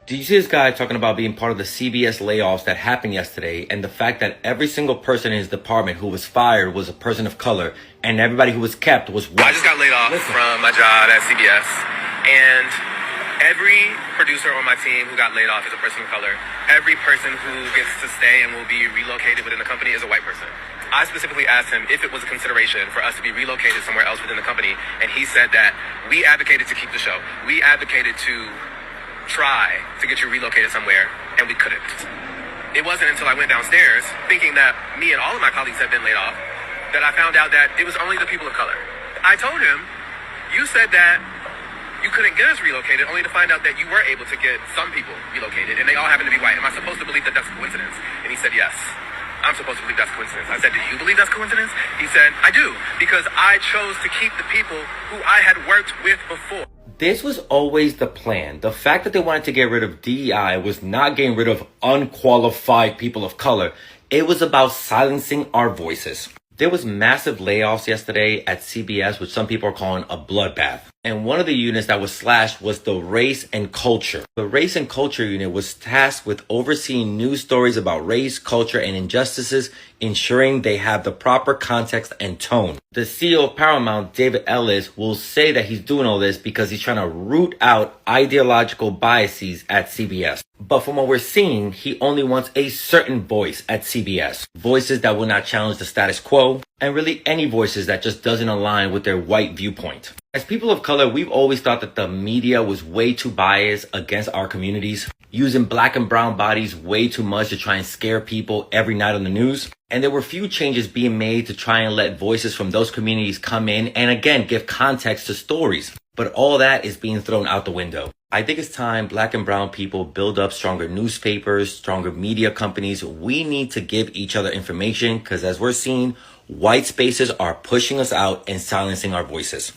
Do you see this guy talking about being part of the CBS layoffs that happened yesterday, and the fact that every single person in his department who was fired was a person of color, and everybody who was kept was white? I just got laid off from my job at CBS, and every producer on my team who got laid off is a person of color. Every person who gets to stay and will be relocated within the company is a white person. I specifically asked him if it was a consideration for us to be relocated somewhere else within the company, and he said that we advocated to keep the show. We advocated to try to get you relocated somewhere, and we couldn't. It wasn't until I went downstairs, thinking that me and all of my colleagues had been laid off, that I found out that it was only the people of color. I told him, you said that you couldn't get us relocated, only to find out that you were able to get some people relocated, and they all happen to be white. Am I supposed to believe that that's a coincidence? And he said, yes. I'm supposed to believe that's coincidence. I said, do you believe that's coincidence? He said, I do, because I chose to keep the people who I had worked with before. This was always the plan. The fact that they wanted to get rid of DEI was not getting rid of unqualified people of color. It was about silencing our voices. There was massive layoffs yesterday at CBS, which some people are calling a bloodbath. And one of the units that was slashed was the race and culture. The race and culture unit was tasked with overseeing news stories about race, culture, and injustices, ensuring they have the proper context and tone. The CEO of Paramount, David Ellis, will say that he's doing all this because he's trying to root out ideological biases at CBS. But from what we're seeing, he only wants a certain voice at CBS. Voices that will not challenge the status quo, and really any voices that just doesn't align with their white viewpoint. As people of color, we've always thought that the media was way too biased against our communities, using black and brown bodies way too much to try and scare people every night on the news. And there were few changes being made to try and let voices from those communities come in and again give context to stories. But all that is being thrown out the window. I think it's time black and brown people build up stronger newspapers, stronger media companies. We need to give each other information because as we're seeing, white spaces are pushing us out and silencing our voices.